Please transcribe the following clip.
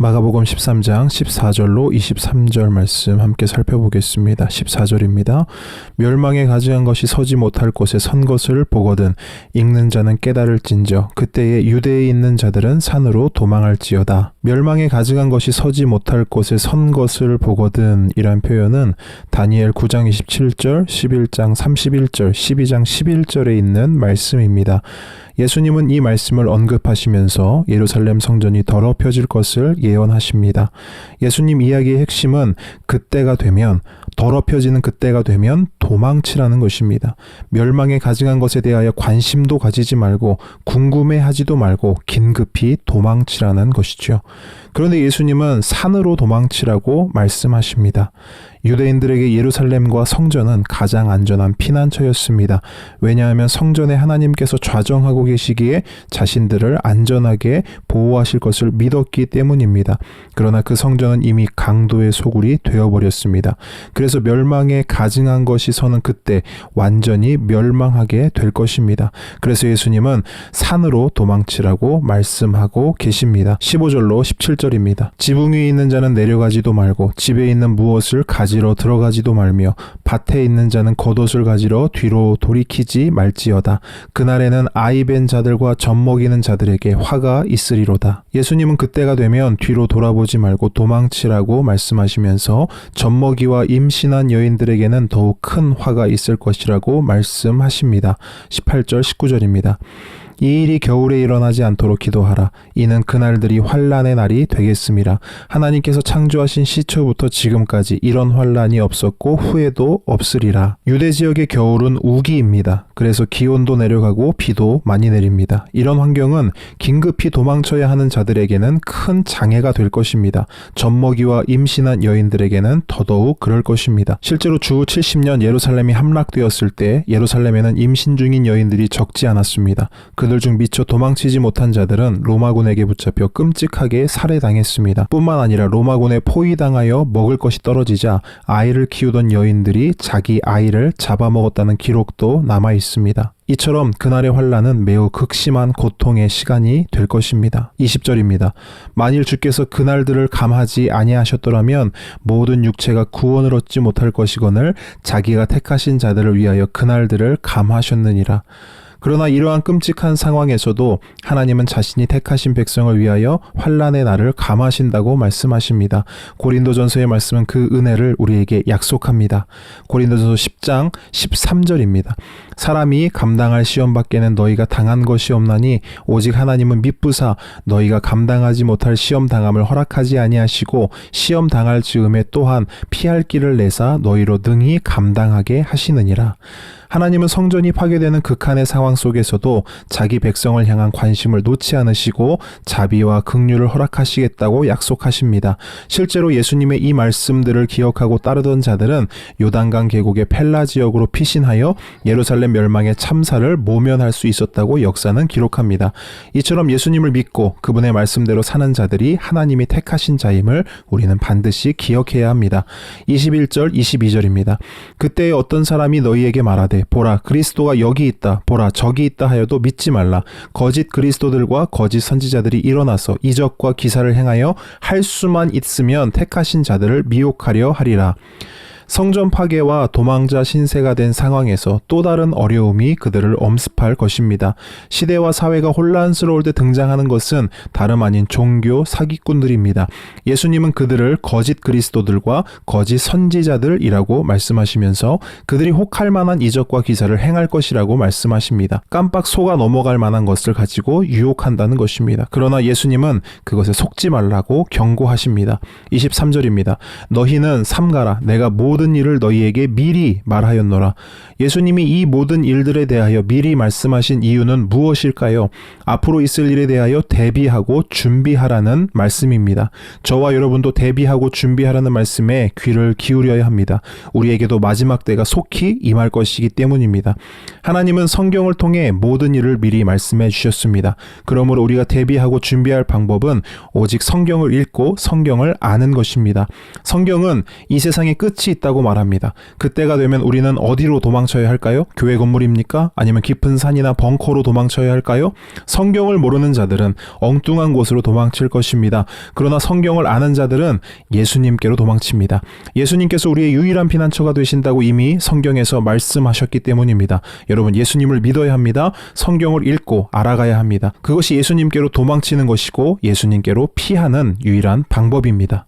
마가복음 13장 14절로 23절 말씀 함께 살펴보겠습니다. 14절입니다. 멸망에 가증한 것이 서지 못할 곳에 선 것을 보거든 읽는 자는 깨달을진저 그때에 유대에 있는 자들은 산으로 도망할지어다. 멸망에 가증한 것이 서지 못할 곳에 선 것을 보거든 이란 표현은 다니엘 9장 27절, 11장 31절, 12장 11절에 있는 말씀입니다. 예수님은 이 말씀을 언급하시면서 예루살렘 성전이 더럽혀질 것을 예언하십니다. 예수님 이야기의 핵심은 그때가 되면, 더럽혀지는 그때가 되면 도망치라는 것입니다. 멸망에 가증한 것에 대하여 관심도 가지지 말고 궁금해하지도 말고 긴급히 도망치라는 것이죠. 그런데 예수님은 산으로 도망치라고 말씀하십니다. 유대인들에게 예루살렘과 성전은 가장 안전한 피난처였습니다. 왜냐하면 성전에 하나님께서 좌정하고 계시기에 자신들을 안전하게 보호하실 것을 믿었기 때문입니다. 그러나 그 성전은 이미 강도의 소굴이 되어버렸습니다. 그래서 멸망에 가증한 것이 서는 그때 완전히 멸망하게 될 것입니다. 그래서 예수님은 산으로 도망치라고 말씀하고 계십니다. 15절로 17절입니다. 지붕 위에 있는 자는 내려가지도 말고 집에 있는 무엇을 가지러 들어가지도 말며 밭에 있는 자는 겉옷을 가지러 뒤로 돌이키지 말지어다. 그날에는 아이 벤 자들과 젖 먹이는 자들에게 화가 있으리로다. 예수님은 그때가 되면 뒤로 돌아보지 말고 도망치라고 말씀하시면서 젖먹이와 임신한 여인들에게는 더욱 큰 화가 있을 것이라고 말씀하십니다. 18절 19절입니다. 이 일이 겨울에 일어나지 않도록 기도하라. 이는 그날들이 환난의 날이 되겠음이라. 하나님께서 창조하신 시초부터 지금까지 이런 환난이 없었고 후에도 없으리라. 유대 지역의 겨울은 우기입니다. 그래서 기온도 내려가고 비도 많이 내립니다. 이런 환경은 긴급히 도망쳐야 하는 자들에게는 큰 장애가 될 것입니다. 젖먹이와 임신한 여인들에게는 더더욱 그럴 것입니다. 실제로 주 70년 예루살렘이 함락되었을 때 예루살렘에는 임신 중인 여인들이 적지 않았습니다. 그들 중 미처 도망치지 못한 자들은 로마군에게 붙잡혀 끔찍하게 살해당했습니다. 뿐만 아니라 로마군에 포위당하여 먹을 것이 떨어지자 아이를 키우던 여인들이 자기 아이를 잡아먹었다는 기록도 남아 있습니다. 이처럼 그날의 환난은 매우 극심한 고통의 시간이 될 것입니다. 20절입니다. 만일 주께서 그날들을 감하지 아니하셨더라면 모든 육체가 구원을 얻지 못할 것이거늘 자기가 택하신 자들을 위하여 그날들을 감하셨느니라. 그러나 이러한 끔찍한 상황에서도 하나님은 자신이 택하신 백성을 위하여 환난의 날을 감하신다고 말씀하십니다. 고린도전서의 말씀은 그 은혜를 우리에게 약속합니다. 고린도전서 10장 13절입니다. 사람이 감당할 시험 밖에는 너희가 당한 것이 없나니 오직 하나님은 미쁘사 너희가 감당하지 못할 시험 당함을 허락하지 아니하시고 시험 당할 즈음에 또한 피할 길을 내사 너희로 능히 감당하게 하시느니라. 하나님은 성전이 파괴되는 극한의 상황 속에서도 자기 백성을 향한 관심을 놓지 않으시고 자비와 긍휼을 허락하시겠다고 약속하십니다. 실제로 예수님의 이 말씀들을 기억하고 따르던 자들은 요단강 계곡의 펠라 지역으로 피신하여 예루살렘 멸망의 참사를 모면할 수 있었다고 역사는 기록합니다. 이처럼 예수님을 믿고 그분의 말씀대로 사는 자들이 하나님이 택하신 자임을 우리는 반드시 기억해야 합니다. 21절 22절입니다. 그때에 어떤 사람이 너희에게 말하되 보라 그리스도가 여기 있다 보라 저기 있다 하여도 믿지 말라. 거짓 그리스도들과 거짓 선지자들이 일어나서 이적과 기사를 행하여 할 수만 있으면 택하신 자들을 미혹하려 하리라. 성전 파괴와 도망자 신세가 된 상황에서 또 다른 어려움이 그들을 엄습할 것입니다. 시대와 사회가 혼란스러울 때 등장하는 것은 다름 아닌 종교 사기꾼들입니다. 예수님은 그들을 거짓 그리스도들과 거짓 선지자들이라고 말씀하시면서 그들이 혹할 만한 이적과 기사를 행할 것이라고 말씀하십니다. 깜빡 속아 넘어갈 만한 것을 가지고 유혹한다는 것입니다. 그러나 예수님은 그것에 속지 말라고 경고하십니다. 23절입니다. 너희는 삼가라. 내가 모든 일을 너희에게 미리 말하였노라. 예수님이 이 모든 일들에 대하여 미리 말씀하신 이유는 무엇일까요? 앞으로 있을 일에 대하여 대비하고 준비하라는 말씀입니다. 저와 여러분도 대비하고 준비하라는 말씀에 귀를 기울여야 합니다. 우리에게도 마지막 때가 속히 임할 것이기 때문입니다. 하나님은 성경을 통해 모든 일을 미리 말씀해 주셨습니다. 그러므로 우리가 대비하고 준비할 방법은 오직 성경을 읽고 성경을 아는 것입니다. 성경은 이 세상에 끝이 있다고 말합니다. 그때가 되면 우리는 어디로 도망쳐야 할까요? 교회 건물입니까? 아니면 깊은 산이나 벙커로 도망쳐야 할까요? 성경을 모르는 자들은 엉뚱한 곳으로 도망칠 것입니다. 그러나 성경을 아는 자들은 예수님께로 도망칩니다. 예수님께서 우리의 유일한 피난처가 되신다고 이미 성경에서 말씀하셨기 때문입니다. 여러분, 예수님을 믿어야 합니다. 성경을 읽고 알아가야 합니다. 그것이 예수님께로 도망치는 것이고 예수님께로 피하는 유일한 방법입니다.